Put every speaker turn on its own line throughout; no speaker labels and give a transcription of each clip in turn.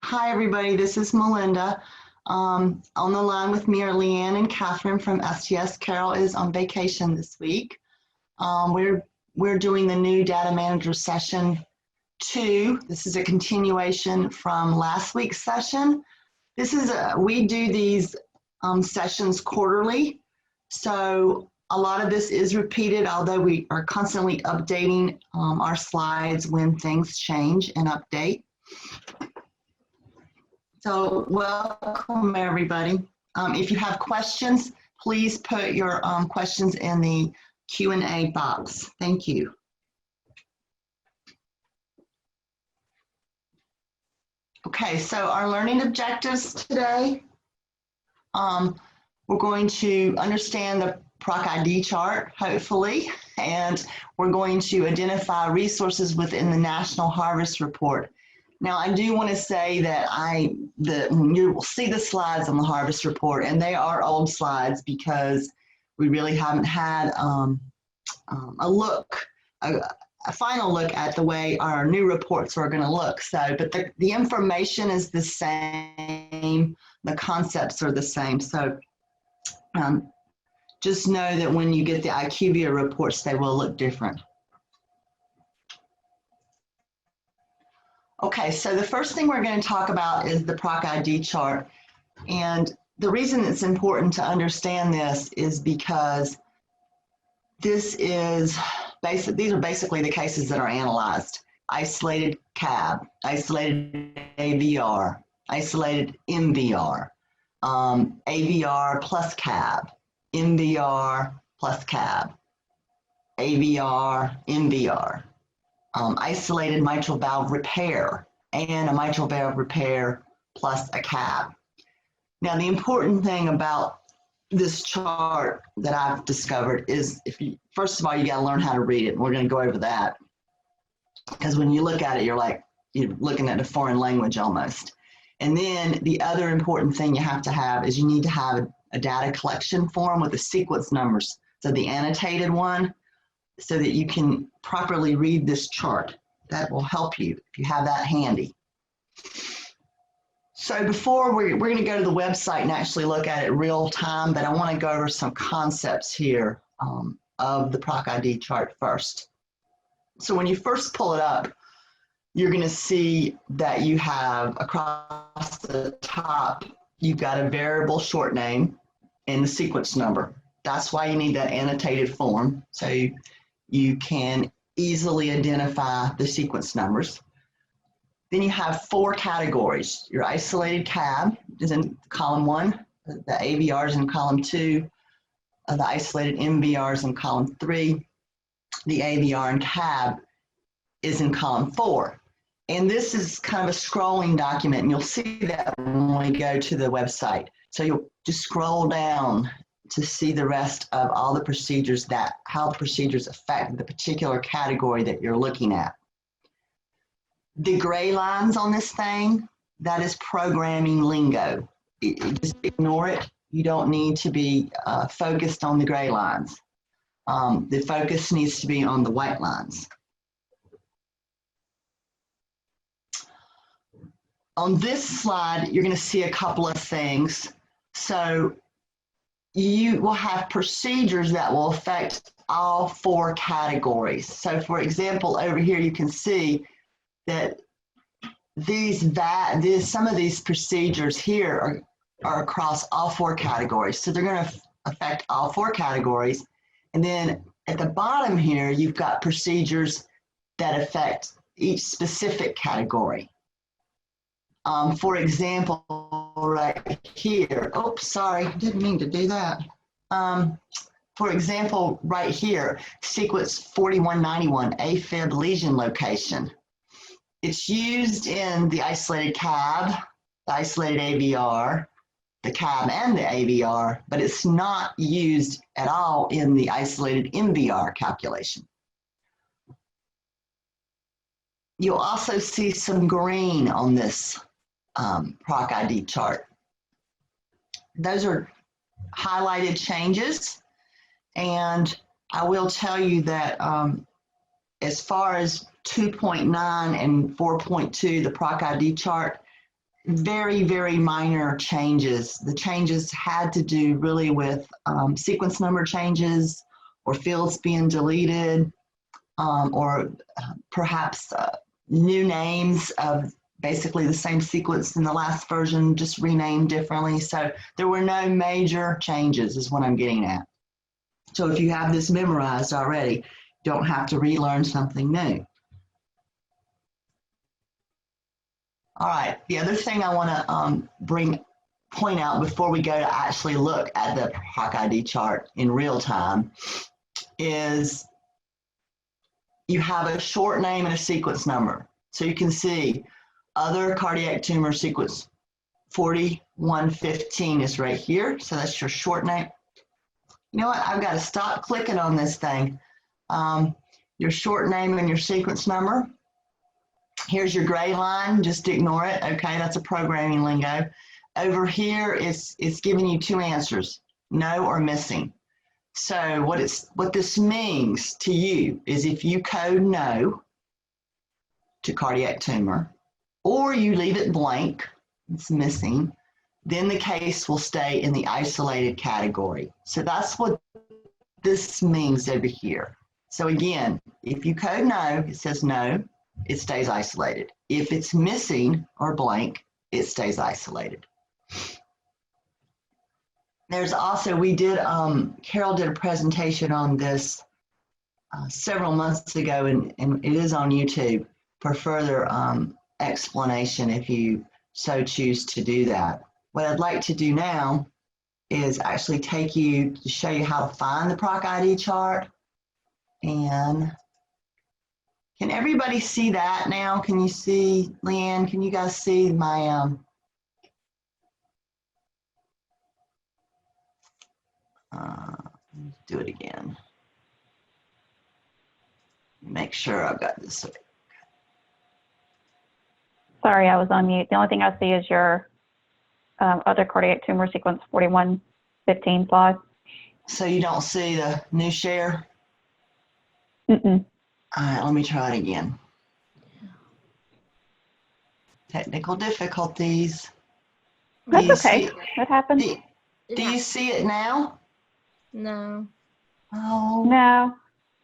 Hi, everybody. This is Melinda. On the line with me are Leanne and Catherine from STS. Carol is on vacation this week. We're doing the new Data Manager Session 2. This is a continuation from last week's session. We do these sessions quarterly, so a lot of this is repeated, although we are constantly updating our slides when things change and update. So welcome, everybody. If you have questions, please put your questions in the Q&A box. Thank you. Okay, so our learning objectives today, we're going to understand the PROC ID chart, hopefully, and we're going to identify resources within the National Harvest Report. Now, I do want to say that you will see the slides on the Harvest Report, and they are old slides because we really haven't had a final look at the way our new reports are going to look. So, but the information is the same, the concepts are the same. So just know that when you get the IQVIA reports, they will look different. Okay, so the first thing we're going to talk about is the PROC ID chart. And the reason it's important to understand this is because these are basically the cases that are analyzed. Isolated CAB, isolated AVR, isolated MVR, AVR plus CAB, MVR plus CAB, AVR, MVR. Isolated mitral valve repair and a mitral valve repair plus a CAB. Now, the important thing about this chart that I've discovered is first of all, you got to learn how to read it. And we're going to go over that because when you look at it, you're looking at a foreign language almost. And then the other important thing you have to have is you need to have a data collection form with the sequence numbers. So the annotated one, so that you can properly read this chart. That will help you if you have that handy. So before we're going to go to the website and actually look at it real time, but I want to go over some concepts here of the PROC ID chart first. So when you first pull it up, you're going to see that you have across the top, you've got a variable short name and the sequence number. That's why you need that annotated form. So you can easily identify the sequence numbers. Then you have 4 categories. Your isolated CAB is in column 1, the AVR is in column 2, the isolated MVR is in column 3, the AVR and CAB is in column 4. And this is kind of a scrolling document, and you'll see that when we go to the website. So you'll just scroll down to see the rest of all the procedures how the procedures affect the particular category that you're looking at. The gray lines on this thing, that is programming lingo. Just ignore it. You don't need to be focused on the gray lines. The focus needs to be on the white lines. On this slide, you're going to see a couple of things. So you will have procedures that will affect all 4 categories. So for example, over here you can see that some of these procedures here are across all 4 categories. So they're going to affect all 4 categories. And then at the bottom here, you've got procedures that affect each specific category. For example, right here, oops, sorry, didn't mean to do that. For example, right here, sequence 4191, AFib lesion location. It's used in the isolated CAB, the isolated AVR, the CAB and the AVR, but it's not used at all in the isolated MVR calculation. You'll also see some green on this PROC ID chart. Those are highlighted changes, and I will tell you that as far as 2.9 and 4.2, the PROC ID chart, very, very minor changes. The changes had to do really with sequence number changes or fields being deleted, or perhaps new names of basically the same sequence in the last version, just renamed differently. So there were no major changes is what I'm getting at. So if you have this memorized already, you don't have to relearn something new. All right, the other thing I want to point out before we go to actually look at the PROC ID chart in real time is you have a short name and a sequence number. So you can see other cardiac tumor sequence 4115 is right here. So that's your short name. You know what? I've got to stop clicking on this thing. Your short name and your sequence number. Here's your gray line. Just ignore it. Okay, that's a programming lingo. Over here, it's giving you two answers, no or missing. So what this means to you is if you code no to cardiac tumor, or you leave it blank, it's missing, then the case will stay in the isolated category. So that's what this means over here. So again, if you code no, it says no, it stays isolated. If it's missing or blank, it stays isolated. There's also, Carol did a presentation on this several months ago, and it is on YouTube for further explanation if you so choose to do that. What I'd like to do now is actually take you to show you how to find the PROC ID chart. And can everybody see that now? Can you see, Leanne, can you guys see my, do it again. Make sure I've got this.
Sorry, I was on mute. The only thing I see is your other cardiac tumor sequence 4115 slide.
So you don't see the new share?
Mm-mm.
All right, let me try it again. Technical difficulties.
That's okay. That happens.
Do you see it now?
No.
Oh.
No.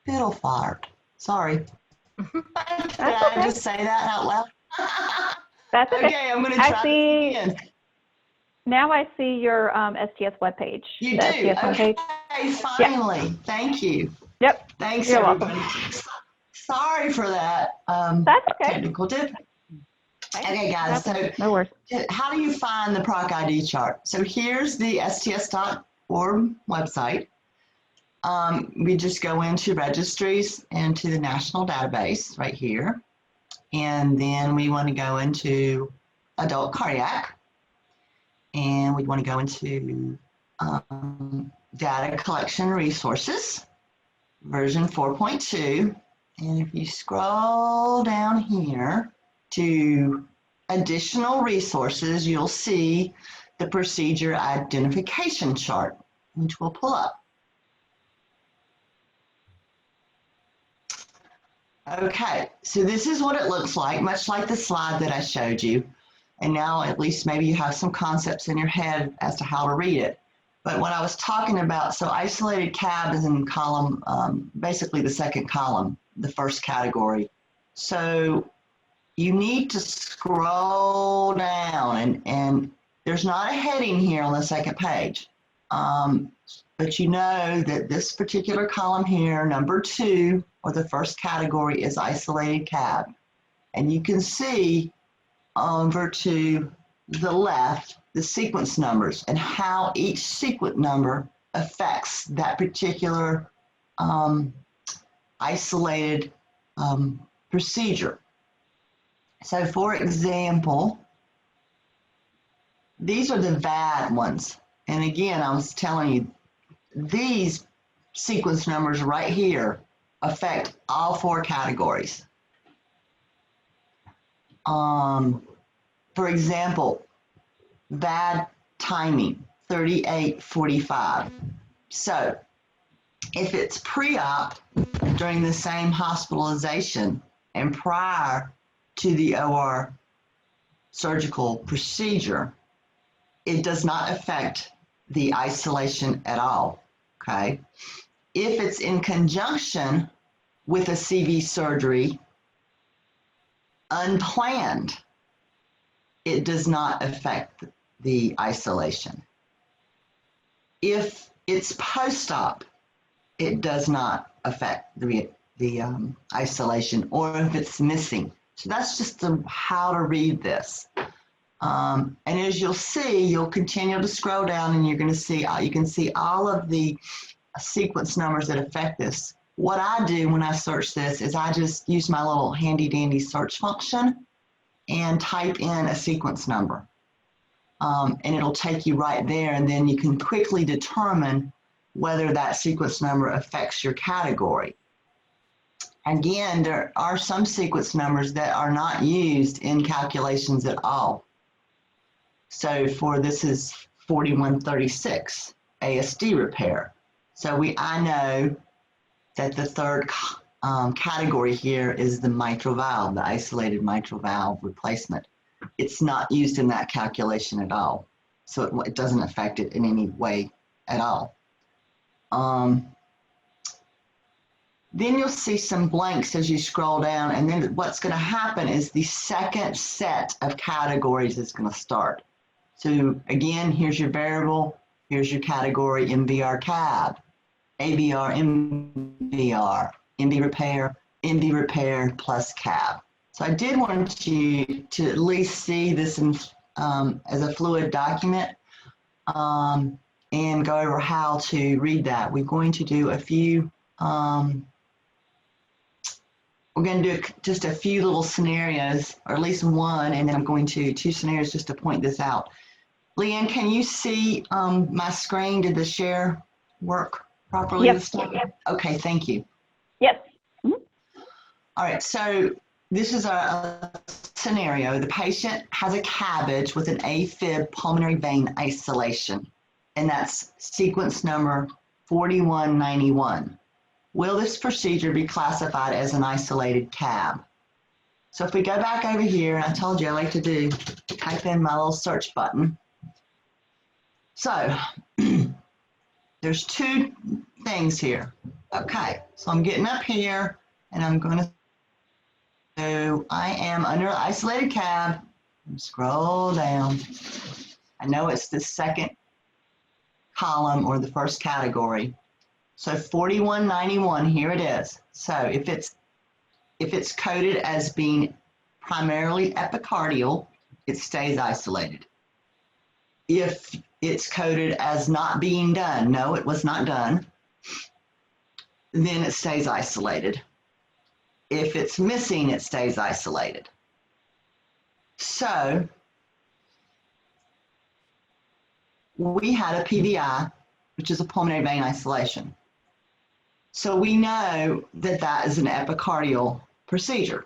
Fiddle fart. Sorry. Did I just say that out loud?
That's okay.
Okay, I'm going to try it again.
Now I see your STS webpage.
You do? Okay, finally. Yeah. Thank you.
Yep.
Thanks,
You're
everybody.
welcome.
Sorry for that.
That's okay.
Technical difficulty. Okay, guys, so
no worries.
How do you find the PROC ID chart? So here's the sts.org website. We just go into registries and to the national database right here. And then we want to go into adult cardiac. And we want to go into data collection resources, version 4.2. And if you scroll down here to additional resources, you'll see the procedure identification chart, which we'll pull up. Okay, so this is what it looks like, much like the slide that I showed you. And now at least maybe you have some concepts in your head as to how to read it. But what I was talking about, so isolated cab is in column, basically the second column, the first category. So you need to scroll down and there's not a heading here on the second page. But you know that this particular column here, number 2, or the first category, is isolated cab. And you can see over to the left the sequence numbers and how each sequence number affects that particular isolated procedure. So for example, these are the VAD ones. And again, I was telling you, these sequence numbers right here affect all 4 categories. For example, VAD timing, 38:45. So if it's pre-op during the same hospitalization and prior to the OR surgical procedure, it does not affect the isolation at all, okay? If it's in conjunction with a CV surgery, unplanned, it does not affect the isolation. If it's post-op, it does not affect the isolation, or if it's missing. So that's just how to read this. And as you'll see, you'll continue to scroll down and you're going to see, you can see all of the sequence numbers that affect this. What I do when I search this is I just use my little handy dandy search function and type in a sequence number. And it'll take you right there, and then you can quickly determine whether that sequence number affects your category. Again, there are some sequence numbers that are not used in calculations at all. So for this is 4136, ASD repair. So I know that the third category here is the mitral valve, the isolated mitral valve replacement. It's not used in that calculation at all. So it doesn't affect it in any way at all. Then you'll see some blanks as you scroll down, and then what's going to happen is the second set of categories is going to start. So again, here's your variable, here's your category, MVR cab, ABR, MVR, MV repair plus cab. So I did want you to at least see this in, as a fluid document and go over how to read that. We're going to do a few, we're going to do just a few little scenarios, or at least one, and then I'm going to two scenarios just to point this out. Leanne, can you see my screen? Did the share work properly?
Yep.
Okay, thank you.
Yep. Mm-hmm.
All right, so this is a scenario. The patient has a CABG with an AFib pulmonary vein isolation, and that's sequence number 4191. Will this procedure be classified as an isolated cab? So if we go back over here, and I told you I like to type in my little search button. So there's two things here. Okay, so I'm getting up here and I'm going to, so I am under isolated cab, scroll down. I know it's the second column or the first category. So 4191, here it is. So if it's coded as being primarily epicardial, it stays isolated. If it's coded as not being done, no, it was not done, then it stays isolated. If it's missing, it stays isolated. So we had a PVI, which is a pulmonary vein isolation. So we know that that is an epicardial procedure.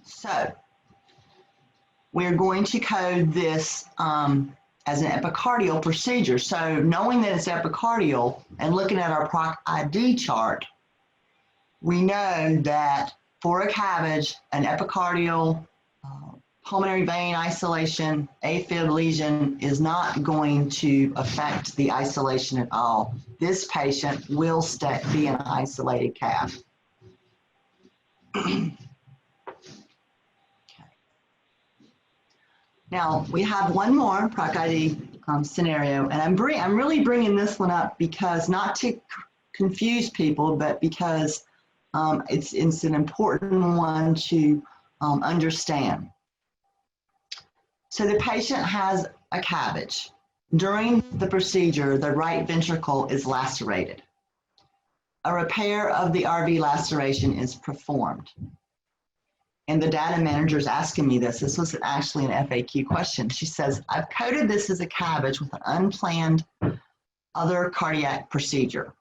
So we're going to code this as an epicardial procedure. So knowing that it's epicardial and looking at our PROC ID chart, we know that for a CABG, an epicardial pulmonary vein isolation, AFib lesion is not going to affect the isolation at all. This patient will be an isolated cab. Now we have one more PROC ID scenario, and I'm really bringing this one up because not to confuse people, but because it's an important one to understand. So the patient has a CABG. During the procedure, the right ventricle is lacerated. A repair of the RV laceration is performed. And the data manager is asking me this. This was actually an FAQ question. She says, I've coded this as a CABG with an unplanned other cardiac procedure,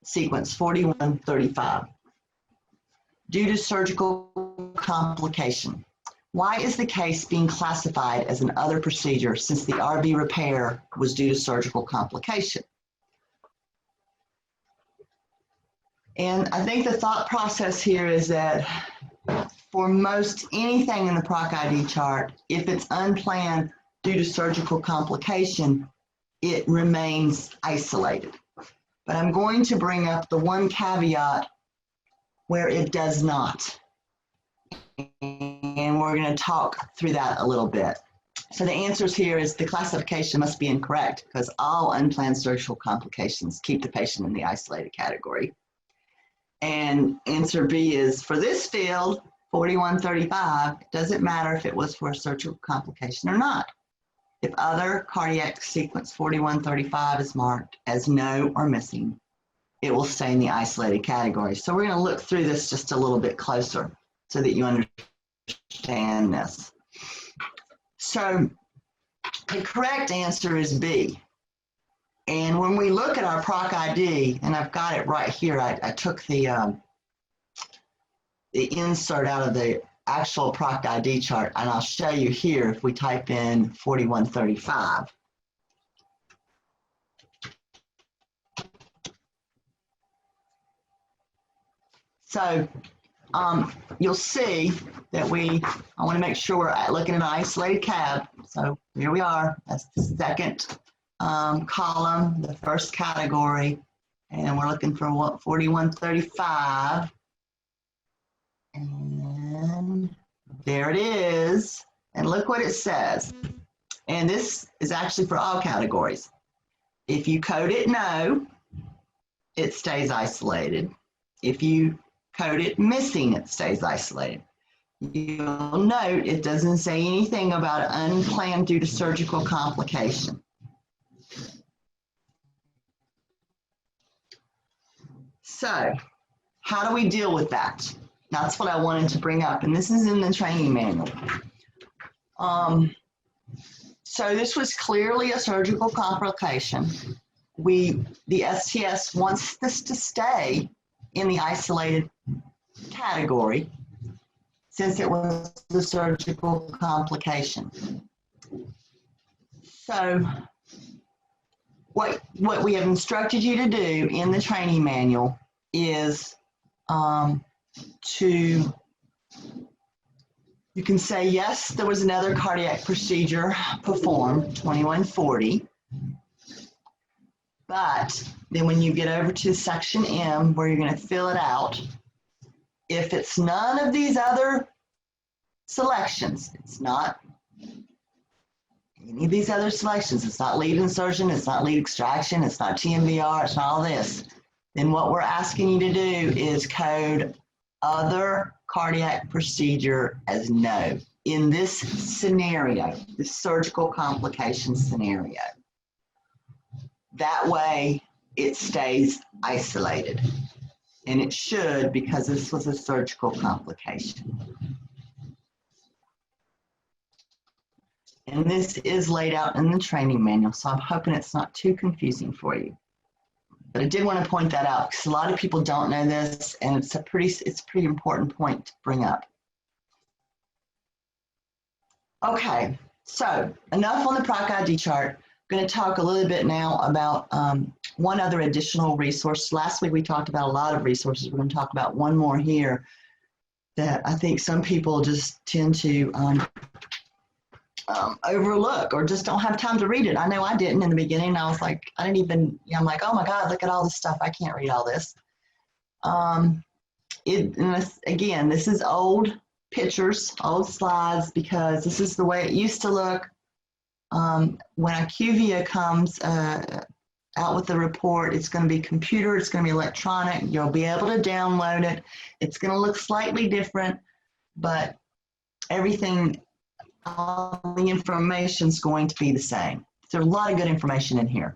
sequence 4135, due to surgical complication. Why is the case being classified as an other procedure since the RV repair was due to surgical complication? And I think the thought process here is that for most anything in the PROC-ID chart, if it's unplanned due to surgical complication, it remains isolated. But I'm going to bring up the one caveat where it does not. And we're going to talk through that a little bit. So the answers here is the classification must be incorrect because all unplanned surgical complications keep the patient in the isolated category. And answer B is for this field, 4135, it doesn't matter if it was for a surgical complication or not. If other cardiac sequence 4135 is marked as no or missing, it will stay in the isolated category. So we're going to look through this just a little bit closer so that you understand this. So the correct answer is B. And when we look at our PROC-ID, and I've got it right here, I took the insert out of the actual PROC-ID chart, and I'll show you here if we type in 4135. So you'll see that I want to make sure we're looking at an isolated cab. So here we are. That's the second column, the first category, and we're looking for 4135. And there it is. And look what it says. And this is actually for all categories. If you code it no, it stays isolated. If you code it missing, it stays isolated. You'll note it doesn't say anything about unplanned due to surgical complication. So, how do we deal with that? That's what I wanted to bring up, and this is in the training manual. So this was clearly a surgical complication. The STS wants this to stay in the isolated category since it was the surgical complication. So what we have instructed you to do in the training manual is you can say, yes, there was another cardiac procedure performed, 2140, but then when you get over to section M, where you're going to fill it out, if it's none of these other selections, it's not any of these other selections, it's not lead insertion, it's not lead extraction, it's not TMVR, it's not all this, then what we're asking you to do is code other cardiac procedure as no in this scenario, this surgical complication scenario. That way it stays isolated, and it should because this was a surgical complication. And this is laid out in the training manual, so I'm hoping it's not too confusing for you. But I did want to point that out because a lot of people don't know this, and it's a pretty important point to bring up. Okay, so enough on the PROC-ID chart. I'm going to talk a little bit now about one other additional resource. Last week we talked about a lot of resources. We're going to talk about one more here that I think some people just tend to overlook or just don't have time to read it. I know I didn't in the beginning. I was like, I didn't even, I'm like, oh my God, look at all this stuff. I can't read all this. Again, this is old pictures, old slides, because this is the way it used to look. When IQVIA comes out with the report, it's going to be computer, it's going to be electronic. You'll be able to download it. It's going to look slightly different, but everything, all the information is going to be the same. There's a lot of good information in here.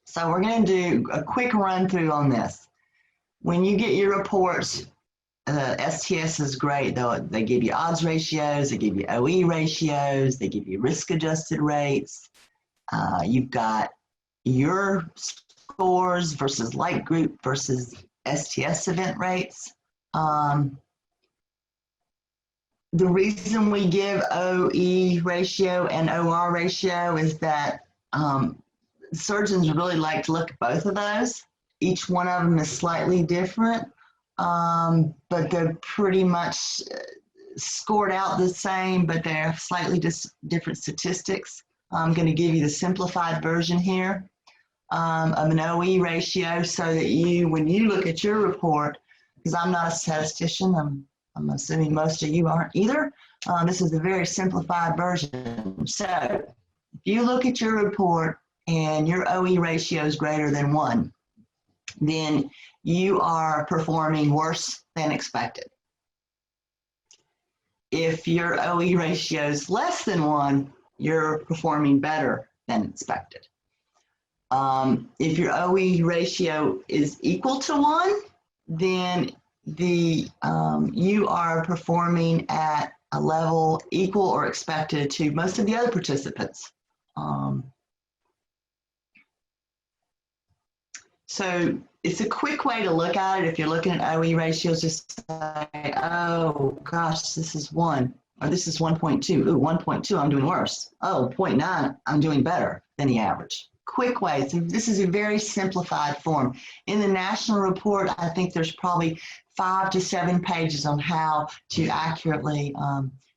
So we're going to do a quick run through on this. When you get your reports, STS is great, though. They give you odds ratios, they give you OE ratios, they give you risk adjusted rates. You've got your scores versus like group versus STS event rates. The reason we give OE ratio and OR ratio is that surgeons really like to look at both of those. Each one of them is slightly different. but they're pretty much scored out the same, but they have slightly different statistics. I'm going to give you the simplified version here of an OE ratio so that you, when you look at your report, because I'm not a statistician, I'm assuming most of you aren't either. This is a very simplified version. So if you look at your report and your OE ratio is greater than 1, then you are performing worse than expected. If your OE ratio is less than 1, you're performing better than expected. If your OE ratio is equal to 1, then you are performing at a level equal or expected to most of the other participants. So it's a quick way to look at it. If you're looking at OE ratios, just say, oh gosh, this is 1, or this is 1.2. Ooh, 1.2, I'm doing worse. Oh, 0.9, I'm doing better than the average. Quick way. So this is a very simplified form. In the national report, I think there's probably 5 to 7 pages on how to accurately,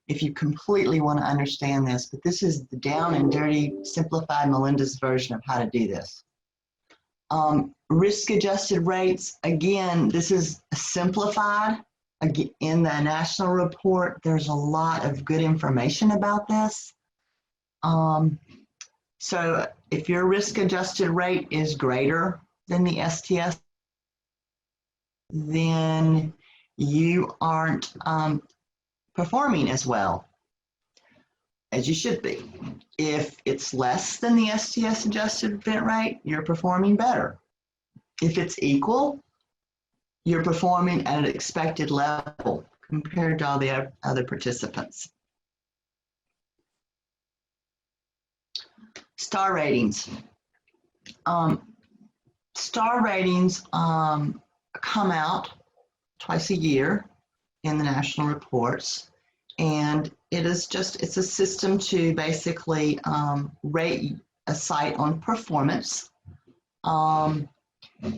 if you completely want to understand this, but this is the down and dirty, simplified Melinda's version of how to do this. Risk-adjusted rates, again, this is simplified. In the national report, there's a lot of good information about this. So if your risk-adjusted rate is greater than the STS, then you aren't performing as well as you should be. If it's less than the STS adjusted event rate, you're performing better. If it's equal, you're performing at an expected level compared to all the other participants. Star ratings. Star ratings come out twice a year in the national reports, and it's a system to basically rate a site on performance.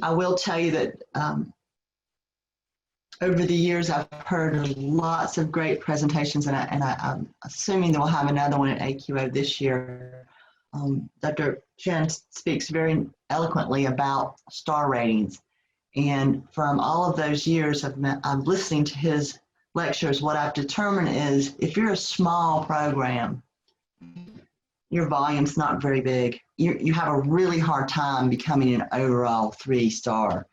I will tell you that over the years I've heard lots of great presentations, and I'm assuming that we'll have another one at AQO this year. Dr. Chen speaks very eloquently about star ratings, and from all of those years I'm listening to his lectures, what I've determined is if you're a small program, your volume's not very big, you have a really hard time becoming an overall 3-star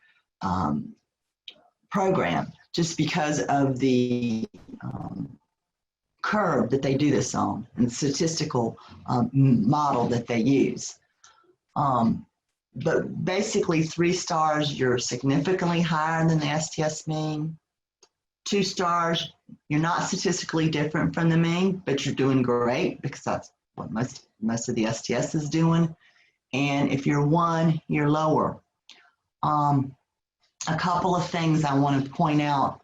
program, just because of the curve that they do this on and the statistical model that they use. But basically 3 stars, you're significantly higher than the STS mean. 2 stars, you're not statistically different from the mean, but you're doing great because that's what most of the STS is doing. And if you're 1, you're lower. A couple of things I want to point out,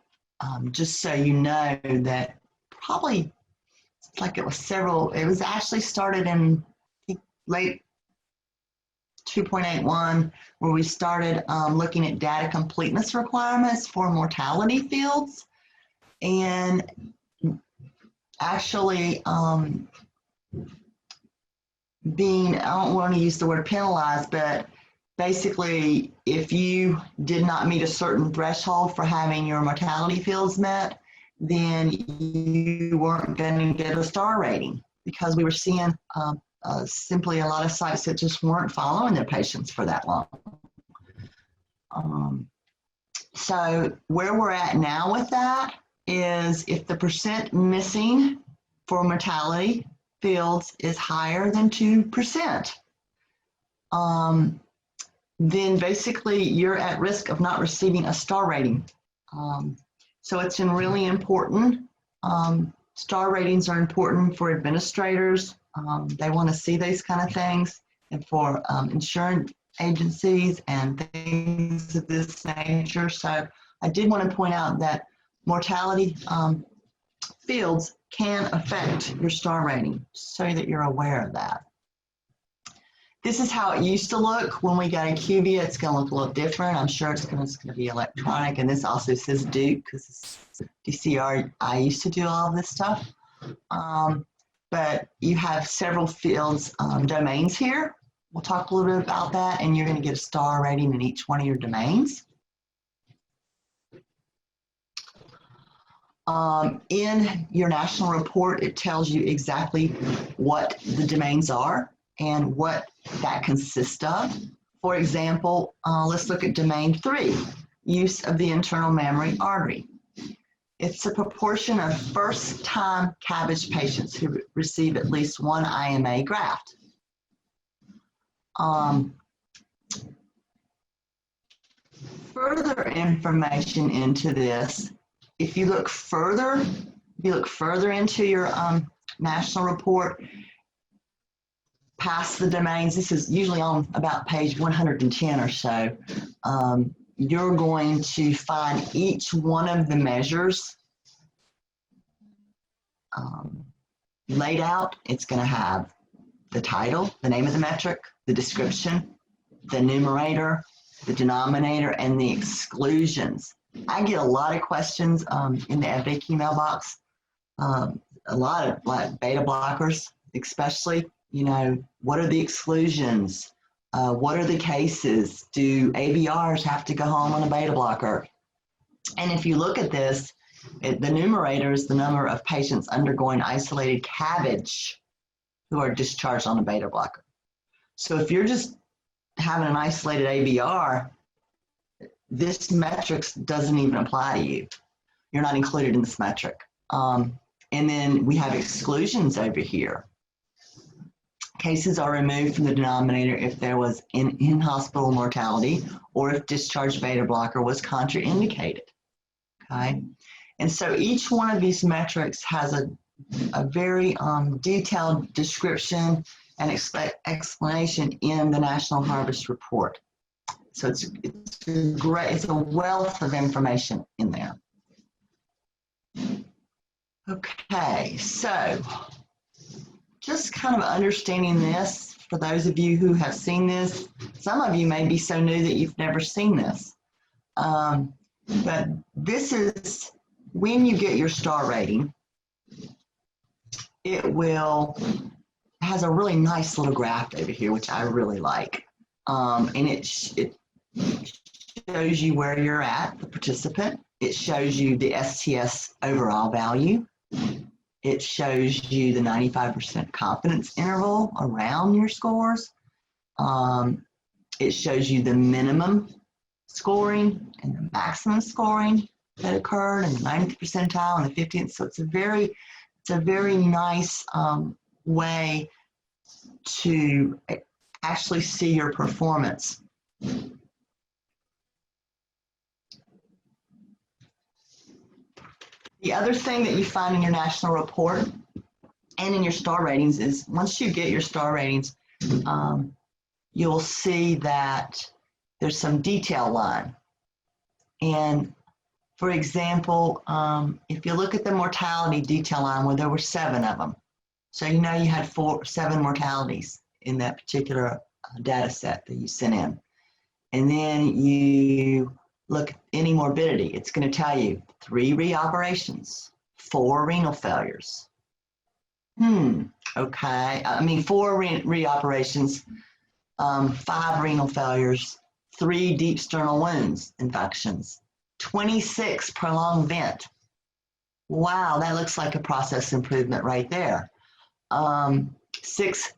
just so you know that probably like it was actually started in late 2.81, where we started looking at data completeness requirements for mortality fields. And actually being, I don't want to use the word penalized, but basically if you did not meet a certain threshold for having your mortality fields met, then you weren't going to get a star rating, because we were seeing simply a lot of sites that just weren't following their patients for that long. So where we're at now with that is if the percent missing for mortality fields is higher than 2%, then basically you're at risk of not receiving a star rating. So it's really important. Star ratings are important for administrators. They want to see these kind of things, and for insurance agencies and things of this nature. So I did want to point out that mortality fields can affect your star rating, so that you're aware of that. This is how it used to look when we got IQVIA. It's going to look a little different. I'm sure it's going to be electronic. And this also says Duke because it's DCR. I used to do all of this stuff. But you have several fields, domains here. We'll talk a little bit about that, and you're going to get a star rating in each one of your domains. In your national report, it tells you exactly what the domains are and what that consists of. For example, let's look at domain 3, use of the internal mammary artery. It's a proportion of first-time CABG patients who receive at least one IMA graft. Further information into this, if you look further into your national report, past the domains, this is usually on about page 110 or so, you're going to find each one of the measures laid out. It's going to have the title, the name of the metric, the description, the numerator, the denominator, and the exclusions. I get a lot of questions in the FAQ mailbox, a lot of like beta blockers, especially, you know, what are the exclusions? What are the cases? Do ABRs have to go home on a beta blocker? And if you look at this, the numerator is the number of patients undergoing isolated CABG who are discharged on a beta blocker. So if you're just having an isolated ABR, this metric doesn't even apply to you. You're not included in this metric. And then we have exclusions over here. Cases are removed from the denominator if there was in-hospital mortality or if discharge beta blocker was contraindicated. Okay, and so each one of these metrics has a very detailed description and explanation in the National Harvest Report. So it's a wealth of information in there. Okay, so just kind of understanding this, for those of you who have seen this, some of you may be so new that you've never seen this. But this is, when you get your star rating, it has a really nice little graph over here, which I really like. And it shows you where you're at, the participant. It shows you the STS overall value. It shows you the 95% confidence interval around your scores. It shows you the minimum scoring and the maximum scoring that occurred, and the 90th percentile and the 50th. So it's a very nice way to actually see your performance. The other thing that you find in your national report and in your star ratings is once you get your star ratings, you'll see that there's some detail line. And for example, if you look at the mortality detail line, where there were 7 of them, so you know you had 7 mortalities in that particular data set that you sent in. And then you look at any morbidity, it's going to tell you 3 reoperations, 4 renal failures. Okay, I mean 4 reoperations, 5 renal failures, 3 deep sternal wounds infections, 26 prolonged vent. Wow, that looks like a process improvement right there. 6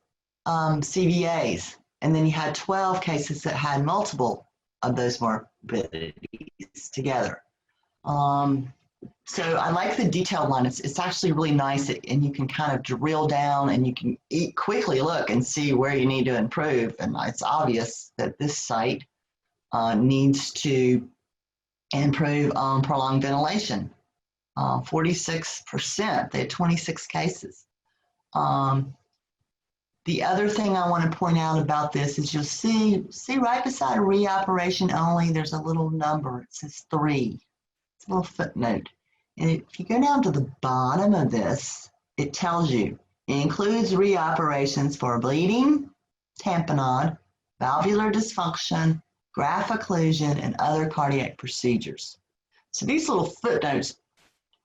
CVAs, and then you had 12 cases that had multiple of those morbidities together. So I like the detailed line. It's actually really nice, and you can kind of drill down and you can quickly look and see where you need to improve. And it's obvious that this site needs to improve on prolonged ventilation. 46%, they had 26 cases. The other thing I want to point out about this is you'll see right beside reoperation only, there's a little number. It says 3. It's a little footnote. And if you go down to the bottom of this, it tells you it includes reoperations for bleeding, tamponade, valvular dysfunction, graft occlusion, and other cardiac procedures. So these little footnotes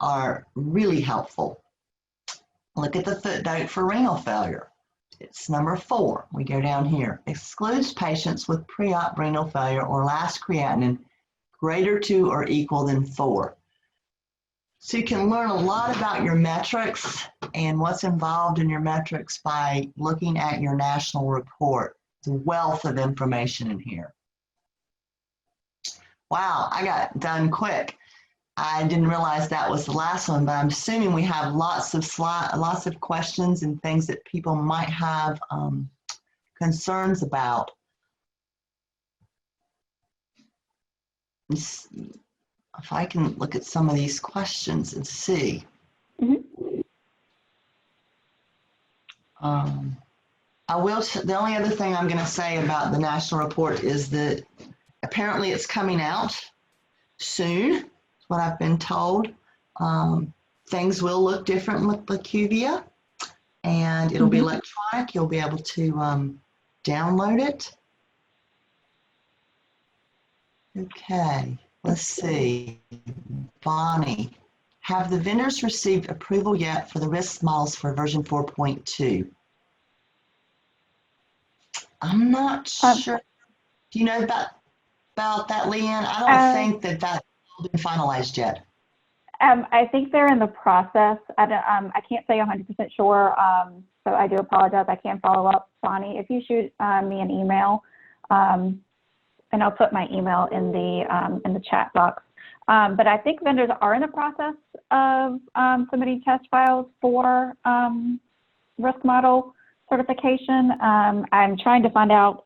are really helpful. Look at the footnote for renal failure. It's number 4. We go down here. Excludes patients with pre-op renal failure or last creatinine greater to or equal than 4. So you can learn a lot about your metrics and what's involved in your metrics by looking at your national report. It's a wealth of information in here. Wow, I got done quick. I didn't realize that was the last one, but I'm assuming we have lots of questions and things that people might have concerns about. Let's see if I can look at some of these questions and see.
Mm-hmm.
The only other thing I'm going to say about the national report is that apparently it's coming out soon. What I've been told. Things will look different with the QVIA, and it'll be electronic. You'll be able to download it. Okay, let's see. Bonnie, have the vendors received approval yet for the risk models for version 4.2? I'm not sure. Do you know about that, Leanne? I don't think that's been finalized yet.
I think they're in the process. I can't say 100% sure, so I do apologize. I can follow up, Bonnie. If you shoot me an email, and I'll put my email in the chat box. But I think vendors are in the process of submitting test files for risk model certification. I'm trying to find out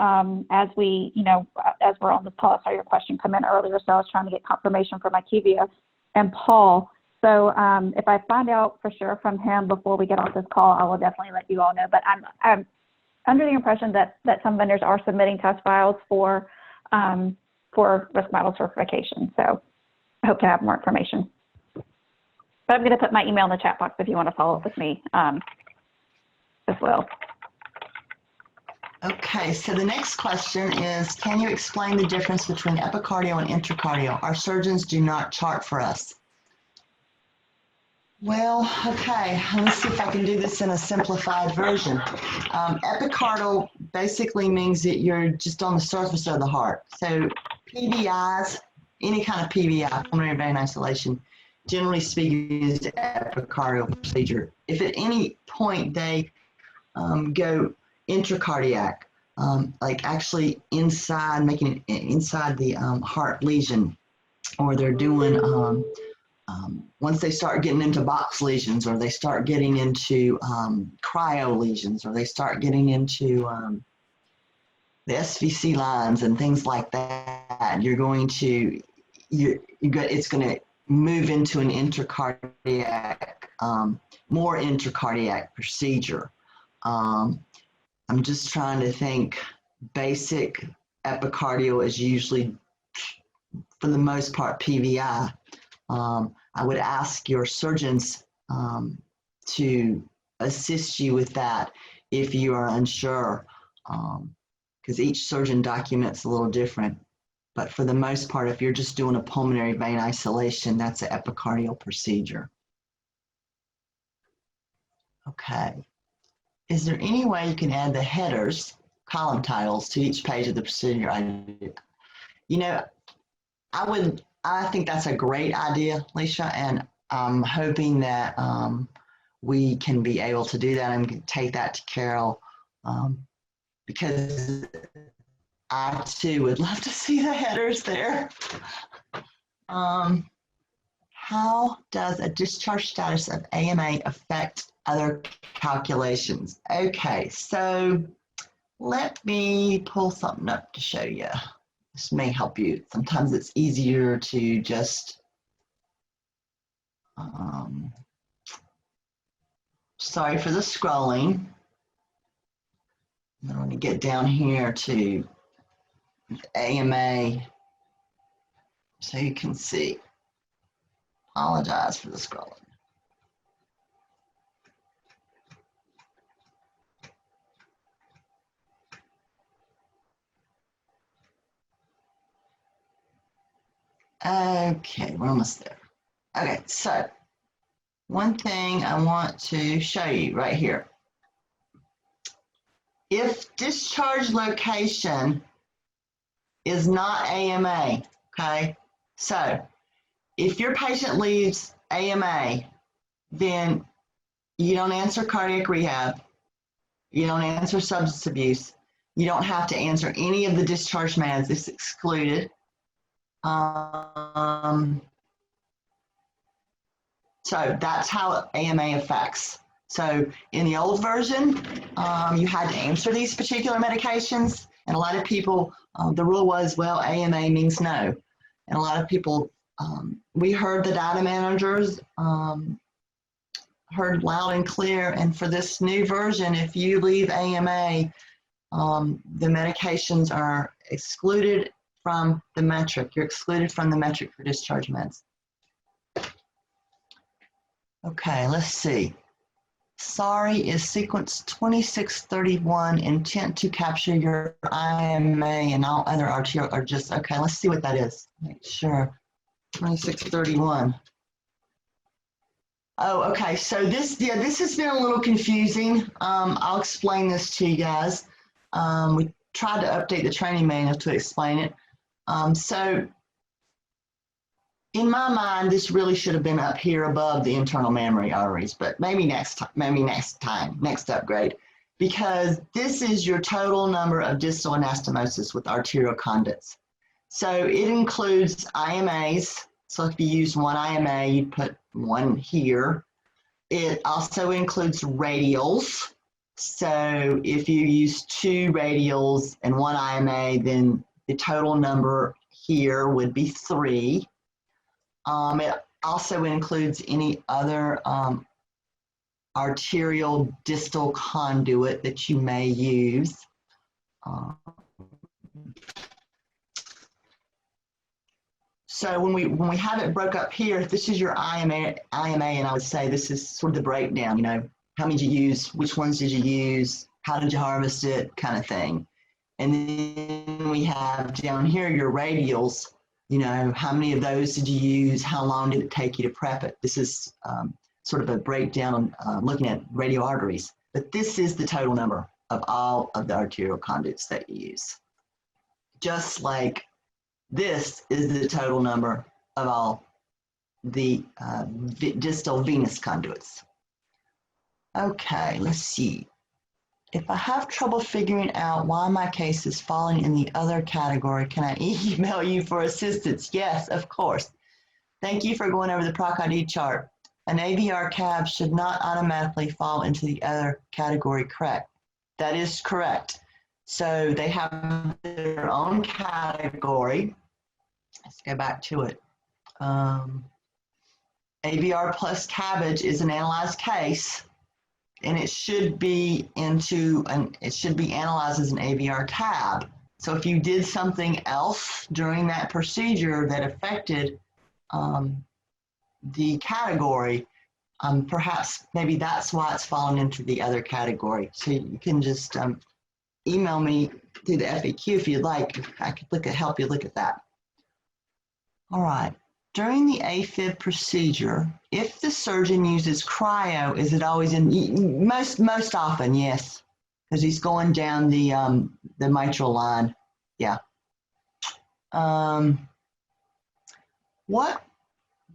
as we're on this call. I saw your question come in earlier, so I was trying to get confirmation from my QVIA and Paul. So if I find out for sure from him before we get off this call, I will definitely let you all know. But I'm under the impression that some vendors are submitting test files for risk model certification. So I hope to have more information. But I'm going to put my email in the chat box if you want to follow up with me as well.
Okay, so the next question is, can you explain the difference between epicardial and intracardial? Our surgeons do not chart for us. Well, okay, let's see if I can do this in a simplified version. Epicardial basically means that you're just on the surface of the heart. So PVIs, any kind of PVI, pulmonary vein isolation, generally speaking, is the epicardial procedure. If at any point they go intracardiac, like actually inside, making it inside the heart lesion, or they're doing, once they start getting into box lesions, or they start getting into cryo lesions, or they start getting into the SVC lines and things like that, you're going to, it's going to move into an intracardiac, more intracardiac procedure. I'm just trying to think. Basic epicardial is usually, for the most part, PVI. I would ask your surgeons to assist you with that if you are unsure, because each surgeon documents a little different. But for the most part, if you're just doing a pulmonary vein isolation, that's an epicardial procedure. Okay. Is there any way you can add the headers, column titles, to each page of the procedure? You know, I think that's a great idea, Leisha, and I'm hoping that we can be able to do that. I'm going to take that to Carol because I too would love to see the headers there. How does a discharge status of AMA affect other calculations? Okay, so let me pull something up to show you. This may help you. Sometimes it's easier to just, sorry for the scrolling. I'm going to get down here to AMA so you can see. Apologize for the scrolling. Okay, we're almost there. Okay, so one thing I want to show you right here. If discharge location is not AMA, okay? So if your patient leaves AMA, then you don't answer cardiac rehab, you don't answer substance abuse, you don't have to answer any of the discharge meds. It's excluded. So that's how AMA affects. So in the old version, you had to answer these particular medications, and a lot of people, the rule was, well, AMA means no. And a lot of people, we heard the data managers heard loud and clear, and for this new version, if you leave AMA, the medications are excluded from the metric. You're excluded from the metric for discharge meds. Okay, let's see. Sorry is sequence 2631, intent to capture your IMA and all other arterial are just, okay, let's see what that is. Make sure. 2631. Oh, okay, so this has been a little confusing. I'll explain this to you guys. We tried to update the training manual to explain it. So in my mind, this really should have been up here above the internal mammary arteries, but maybe next time, next upgrade, because this is your total number of distal anastomosis with arterial conduits. So it includes IMAs. So if you use one IMA, you'd put one here. It also includes radials. So if you use two radials and one IMA, then the total number here would be 3. It also includes any other arterial distal conduit that you may use. So when we have it broke up here, this is your IMA, and I would say this is sort of the breakdown, you know, how many did you use, which ones did you use, how did you harvest it, kind of thing. And then we have down here your radials. You know, how many of those did you use? How long did it take you to prep it? This is sort of a breakdown on looking at radial arteries. But this is the total number of all of the arterial conduits that you use. Just like this is the total number of all the distal venous conduits. Okay, let's see. If I have trouble figuring out why my case is falling in the other category, can I email you for assistance? Yes, of course. Thank you for going over the PROC-ID chart. An AVR cab should not automatically fall into the other category, correct? That is correct. So they have their own category. Let's go back to it. AVR plus cabbage is an analyzed case, and it should be it should be analyzed as an AVR tab. So if you did something else during that procedure that affected the category, perhaps maybe that's why it's fallen into the other category. So you can just email me through the FAQ if you'd like. I could help you look at that. All right. During the AFib procedure, if the surgeon uses cryo, is it always in most often? Yes, because he's going down the mitral line. Yeah. What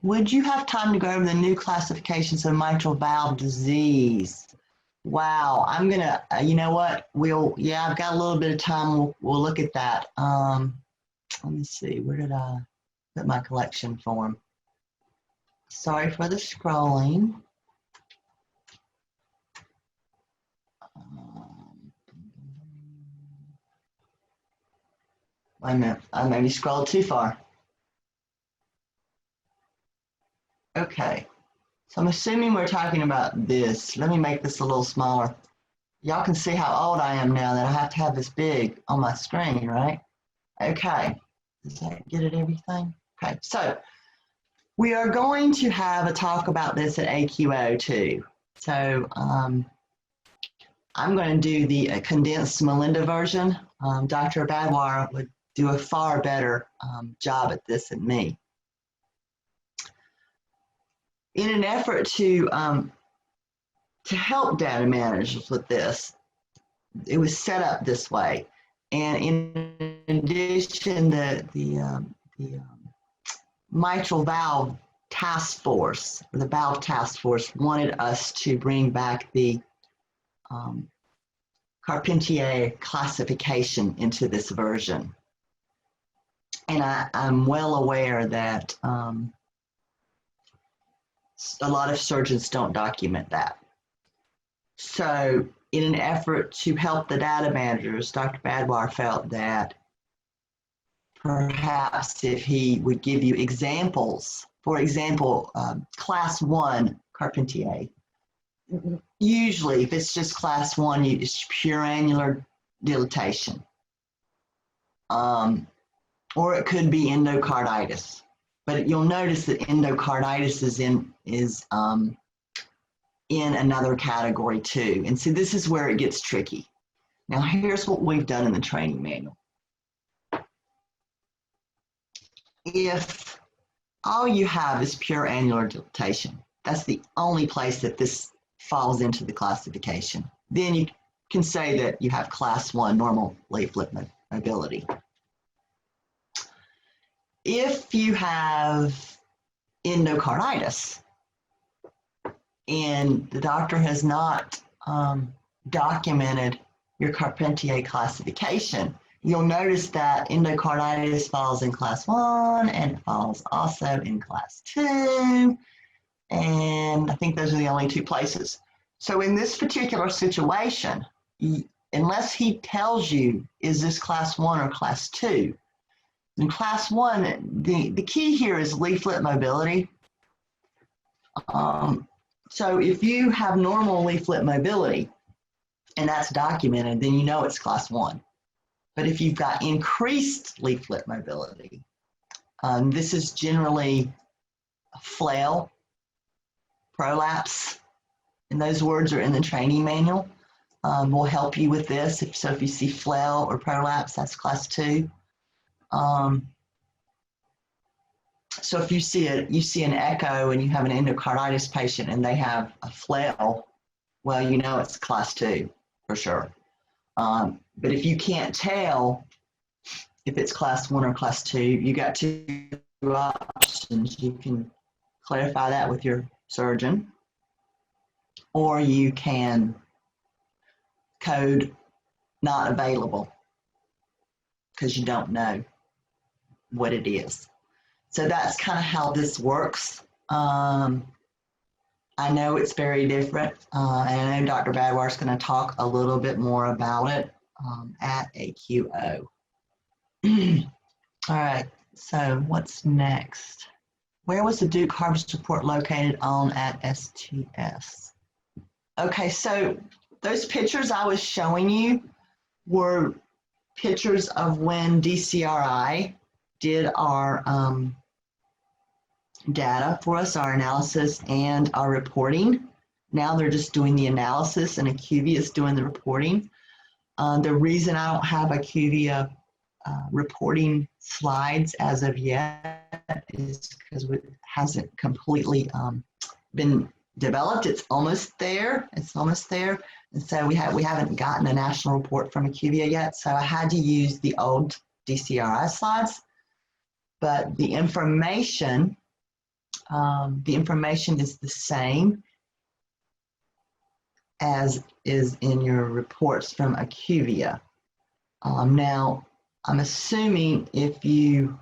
would you have time to go over the new classifications of mitral valve disease? Wow, I'm gonna. You know what? I've got a little bit of time. We'll look at that. Let me see. Where did I put my collection form? Sorry for the scrolling. Wait a minute, I maybe scrolled too far. Okay, so I'm assuming we're talking about this. Let me make this a little smaller. Y'all can see how old I am now that I have to have this big on my screen, right? Okay, does that get at everything? Okay, so we are going to have a talk about this at AQO too. So I'm going to do the condensed Melinda version. Dr. Badwar would do a far better job at this than me. in an effort to help data managers with this, it was set up this way. And in addition, the mitral valve task force, or the valve task force, wanted us to bring back the Carpentier classification into this version. And I'm well aware that a lot of surgeons don't document that. So in an effort to help the data managers, Dr. Badwar felt that perhaps if he would give you examples, for example, class 1 Carpentier, usually if it's just class 1, it's pure annular dilatation. Or it could be endocarditis. But you'll notice that endocarditis is in another category too. And so this is where it gets tricky. Now here's what we've done in the training manual. If all you have is pure annular dilatation, that's the only place that this falls into the classification, then you can say that you have class 1 normal leaflet mobility. If you have endocarditis and the doctor has not documented your Carpentier classification, you'll notice that endocarditis falls in class 1 and falls also in class 2. And I think those are the only 2 places. So in this particular situation, unless he tells you, is this class 1 or class 2? In class 1, the key here is leaflet mobility. So if you have normal leaflet mobility and that's documented, then you know it's class 1. But if you've got increased leaflet mobility, this is generally flail, prolapse, and those words are in the training manual. We'll help you with this. So if you see flail or prolapse, that's class 2. So if you see an echo and you have an endocarditis patient and they have a flail, well, you know it's class 2 for sure. But if you can't tell if it's class 1 or class 2, you got 2 options. You can clarify that with your surgeon, or you can code not available because you don't know what it is. So that's kind of how this works. I know it's very different, and I know Dr. Badwar is going to talk a little bit more about it at AQO. All right, so what's next? Where was the Duke Harvest report located on at STS? Okay, so those pictures I was showing you were pictures of when DCRI did our data for us, our analysis and our reporting. Now they're just doing the analysis and IQVIA is doing the reporting. The reason I don't have IQVIA reporting slides as of yet is because it hasn't completely been developed. It's almost there. It's almost there. And so we haven't gotten a national report from IQVIA yet. So I had to use the old DCRI slides. But the information is the same as is in your reports from IQVIA. Now, I'm assuming if you,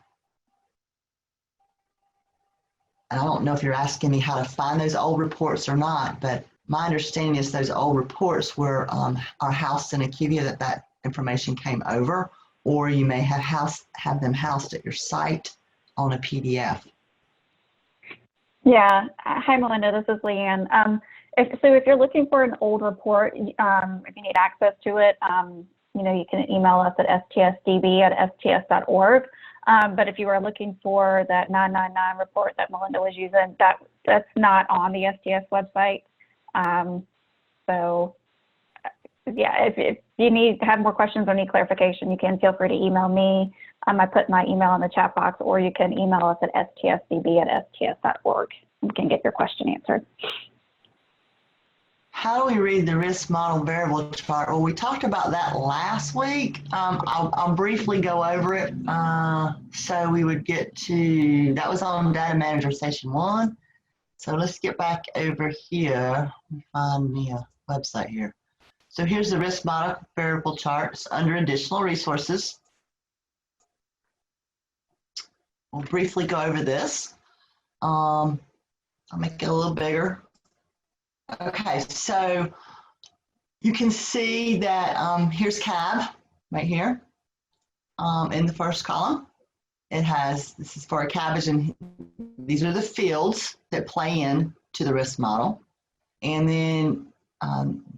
I don't know if you're asking me how to find those old reports or not, but my understanding is those old reports were are housed in IQVIA, that information came over, or you may have them housed at your site on a PDF.
Yeah. Hi, Melinda. This is Leanne. If you're looking for an old report, if you need access to it, you can email us at stsdb@sts.org. But if you are looking for that 999 report that Melinda was using, that's not on the STS website. So yeah, if you have more questions or need clarification, you can feel free to email me. I put my email in the chat box, or you can email us at stsdb@sts.org. can get your question answered.
How do we read the risk model variable chart? Well, we talked about that last week. I'll briefly go over it. So we would get to, that was on Data Manager Session 1. So let's get back over here. Let me find the website here. So here's the risk model variable charts under additional resources. We'll briefly go over this. I'll make it a little bigger. Okay, so you can see that here's CAB right here in the first column. It has, this is for a cabbage, and these are the fields that play in to the risk model. And then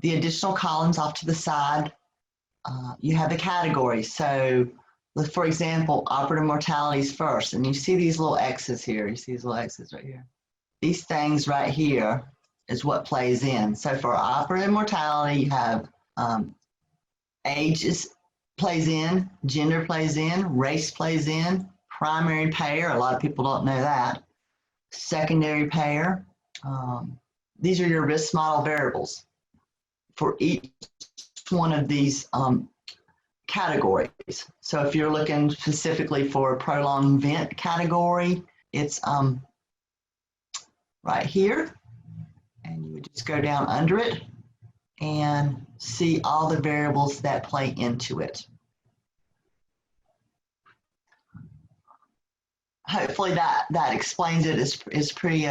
the additional columns off to the side, you have the categories. So for example, operative mortalities first, and you see these little X's here. You see these little X's right here. These things right here is what plays in. So for operative mortality, you have age plays in, gender plays in, race plays in, primary payer, a lot of people don't know that, secondary payer. These are your risk model variables for each one of these categories. So if you're looking specifically for a prolonged vent category, it's right here. And you would just go down under it and see all the variables that play into it. Hopefully that explains it. Is pretty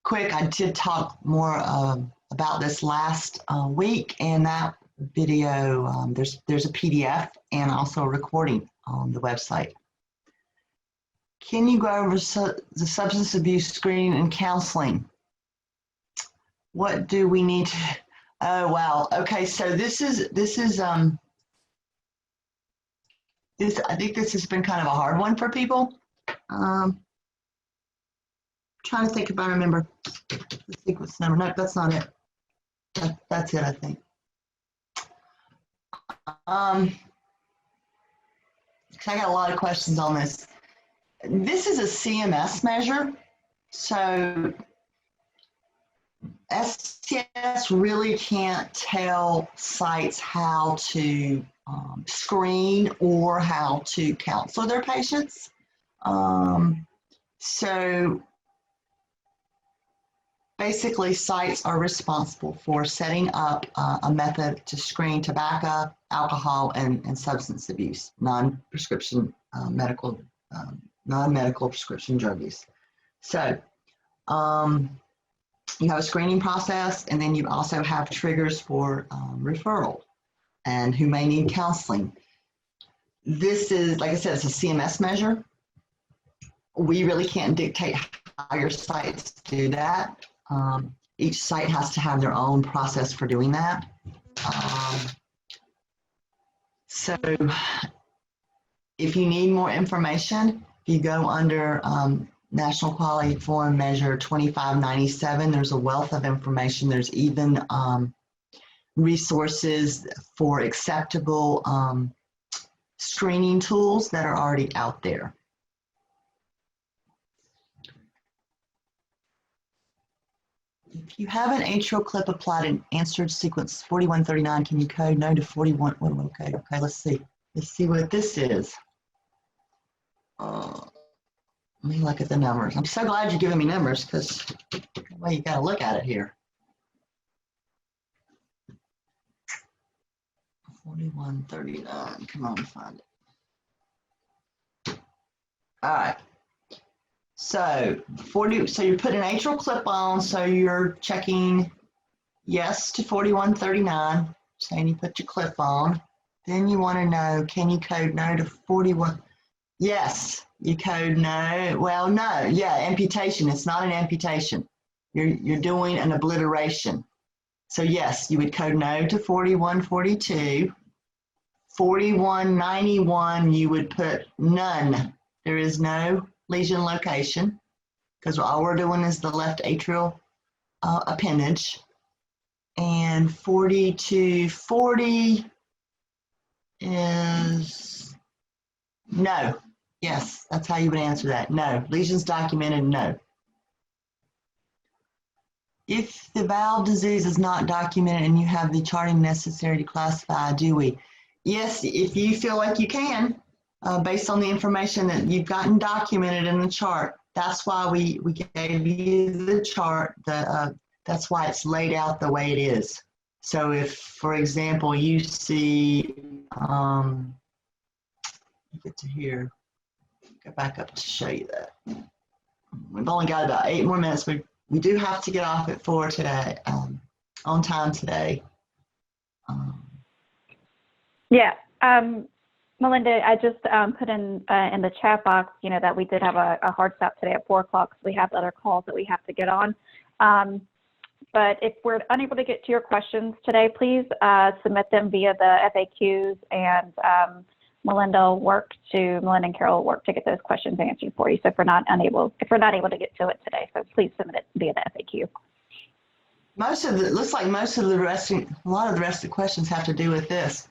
quick. I did talk more about this last week, and that video, there's a PDF and also a recording on the website. Can you go over the substance abuse screening and counseling? What do we need to, oh wow, okay, so this I think this has been kind of a hard one for people. Trying to think if I remember the sequence number. No, that's not it. That's it, I think. I got a lot of questions on this. This is a CMS measure, so STS really can't tell sites how to screen or how to counsel their patients. So basically, sites are responsible for setting up a method to screen tobacco, alcohol, and substance abuse, non-prescription non-medical prescription drug use. So you have a screening process, and then you also have triggers for referral and who may need counseling. This is, like I said, it's a CMS measure. We really can't dictate how your sites do that. Each site has to have their own process for doing that. So if you need more information, you go under National Quality Form Measure 2597. There's a wealth of information. There's even resources for acceptable screening tools that are already out there. If you have an atrial clip applied in answered sequence 4139, can you code no to 41? Okay, let's see. Let's see what this is. Let me look at the numbers. I'm so glad you're giving me numbers, because well, you got to look at it here. 4139. Come on, find it. All right. So so you put an atrial clip on, so you're checking yes to 4139, saying you put your clip on. Then you want to know, can you code no to 41? Yes, you code no. Well, no, yeah, amputation. It's not an amputation. You're doing an obliteration. So yes, you would code no to 4142. 4191, you would put none. There is no lesion location, because all we're doing is the left atrial appendage. And 4240 is no. Yes, that's how you would answer that. No. Lesions documented, no. If the valve disease is not documented and you have the charting necessary to classify, do we? Yes, if you feel like you can, based on the information that you've gotten documented in the chart. That's why we gave you the chart. That's why it's laid out the way it is. So if, for example, you see, get to here, go back up to show you that. We've only got about 8 more minutes. We do have to get off at 4 today, on time today.
Yeah, Melinda, I just put in the chat box, you know, that we did have a hard stop today at 4 o'clock. So we have other calls that we have to get on. But if we're unable to get to your questions today, please submit them via the FAQs, and Melinda and Carol will work to get those questions answered for you. So if we're not able to get to it today, so please submit it via the FAQ.
Looks like a lot of the rest of the questions have to do with this.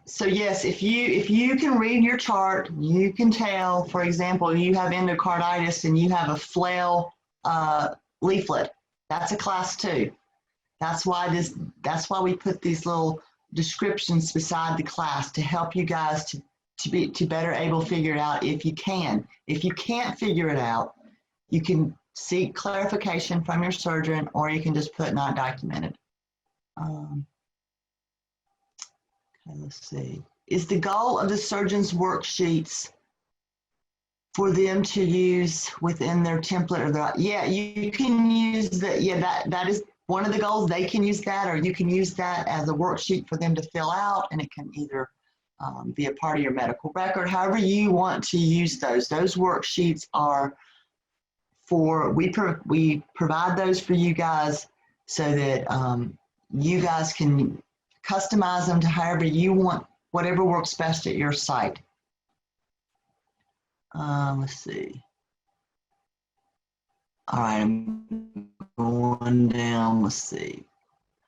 So yes, if you can read your chart, you can tell, for example, you have endocarditis and you have a flail leaflet. That's a class 2. That's why we put these little descriptions beside the class to help you guys to better able to figure it out if you can. If you can't figure it out, you can seek clarification from your surgeon, or you can just put not documented. Okay, let's see. Is the goal of the surgeon's worksheets for them to use within their template? Or yeah, you can use that is one of the goals. They can use that, or you can use that as a worksheet for them to fill out, and it can either be a part of your medical record, however you want to use those. Those worksheets are we provide those for you guys so that you guys can customize them to however you want, whatever works best at your site. Let's see. All right, I'm going down. Let's see.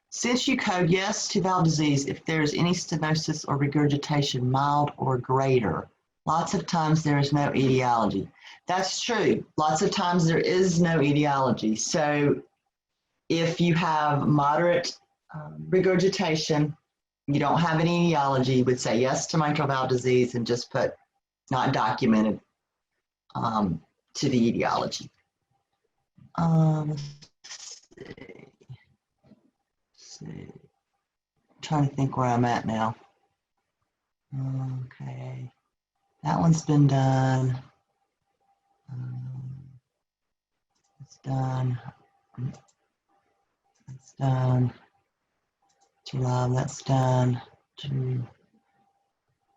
Since you code yes to valve disease if there's any stenosis or regurgitation, mild or greater, lots of times there is no etiology. That's true. Lots of times there is no etiology. So if you have moderate regurgitation, you don't have any etiology, you would say yes to mitral valve disease and just put not documented to the etiology. Let's see. I'm trying to think where I'm at now. Okay. That one's been done. It's done. That's done. July, that's done.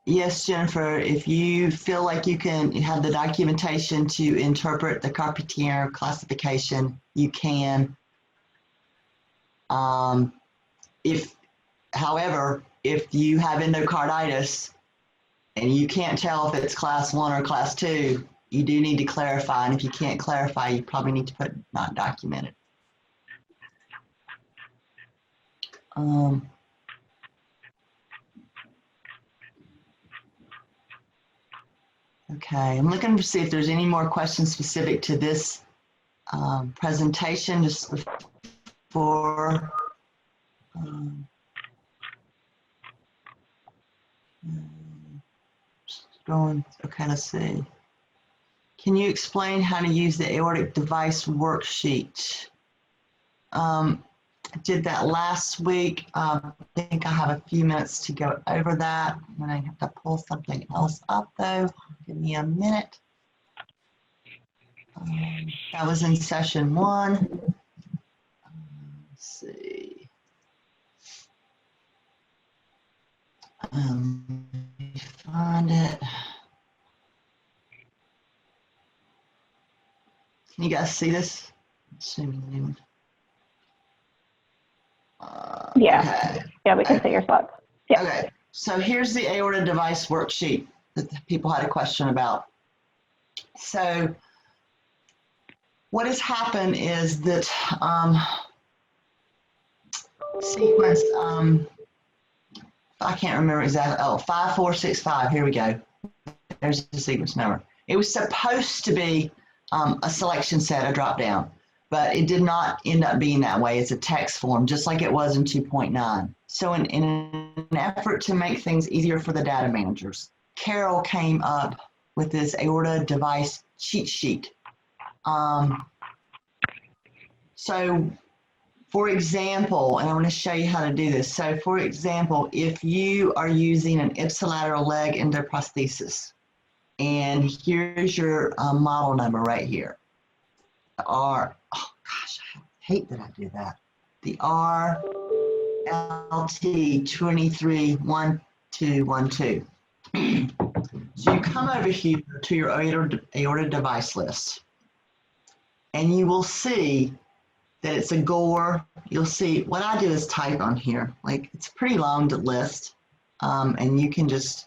Yes, Jennifer, if you feel like you can have the documentation to interpret the Carpentier classification, you can. However, if you have endocarditis and you can't tell if it's class 1 or class 2, you do need to clarify. And if you can't clarify, you probably need to put not documented. Okay, I'm looking to see if there's any more questions specific to this presentation just before. Going, okay, let's see. Can you explain how to use the aortic device worksheet? I did that last week. I think I have a few minutes to go over that. I'm going to have to pull something else up though. Give me a minute. That was in session 1. Let's see. Let me find it. Can you guys see this? Assuming
yeah.
Okay.
Yeah, we can see your slides. Yeah.
Okay. So here's the aorta device worksheet that people had a question about. So what has happened is that sequence, I can't remember exactly, 5465, here we go. There's the sequence number. It was supposed to be a selection set, a drop down. but it did not end up being that way. It's a text form, just like it was in 2.9. So in an effort to make things easier for the data managers, Carol came up with this aorta device cheat sheet. So for example, and I want to show you how to do this. So for example, if you are using an ipsilateral leg endoprosthesis, and here's your model number right here. The R, oh gosh, I hate that I do that. The RLT 231212. So you come over here to your aorta device list, and you will see that it's a gore. You'll see what I do is type on here. Like, it's a pretty long list, and you can just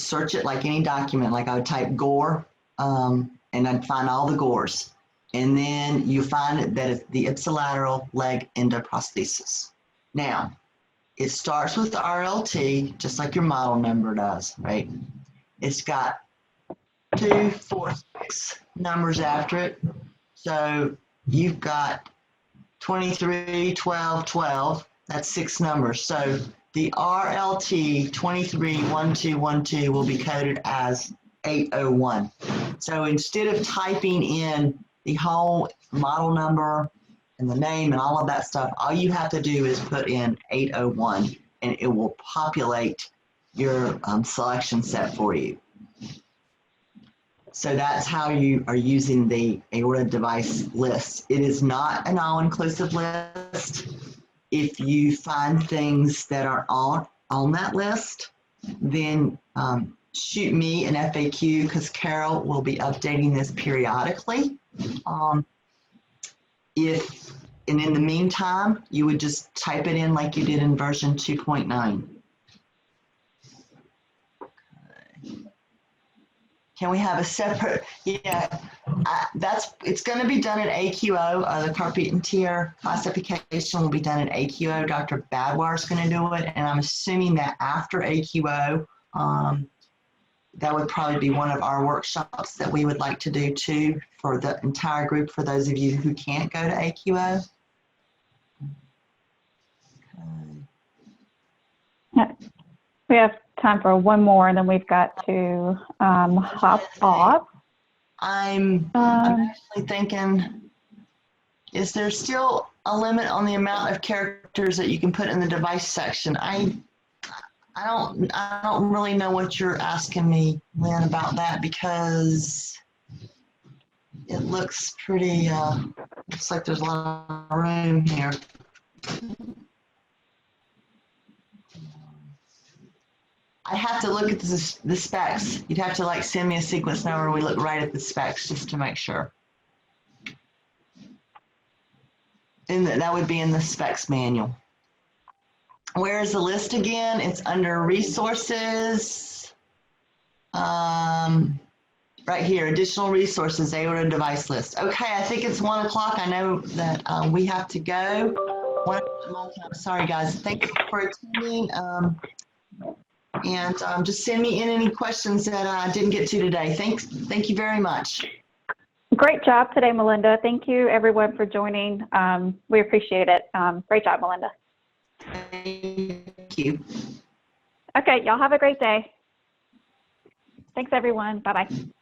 search it like any document. Like, I would type gore, and I'd find all the gores, and then you find that it's the ipsilateral leg endoprosthesis. Now, it starts with the RLT, just like your model number does, right? It's got 2, 4, 6 numbers after it. So you've got 23, 12, 12, that's 6 numbers. So the RLT 231212 will be coded as 801. So instead of typing in the whole model number and the name and all of that stuff, all you have to do is put in 801 and it will populate your selection set for you. So that's how you are using the aorta device list. It is not an all-inclusive list. If you find things that are on that list, then shoot me an FAQ because Carol will be updating this periodically. And in the meantime, you would just type it in like you did in version 2.9. Can we have a separate, yeah, it's going to be done at AQO. The Carpentier classification will be done at AQO. Dr. Badwar is going to do it, and I'm assuming that after AQO, that would probably be one of our workshops that we would like to do too for the entire group, for those of you who can't go to AQO.
Okay. We have time for one more, and then we've got to hop off.
I'm actually thinking, is there still a limit on the amount of characters that you can put in the device section? I don't really know what you're asking me, Lynn, about that, because it looks pretty, looks like there's a lot of room here. I have to look at the specs. You'd have to like send me a sequence number. We look right at the specs just to make sure. And that would be in the specs manual. Where is the list again? It's under resources. Right here, additional resources, aorta device list. Okay, I think it's 1 o'clock. I know that we have to go. Sorry, guys. Thank you for attending. And just send me in any questions that I didn't get to today. Thank you very much.
Great job today, Melinda. Thank you, everyone, for joining. We appreciate it. Great job, Melinda.
Thank you.
Okay, y'all have a great day. Thanks, everyone. Bye-bye.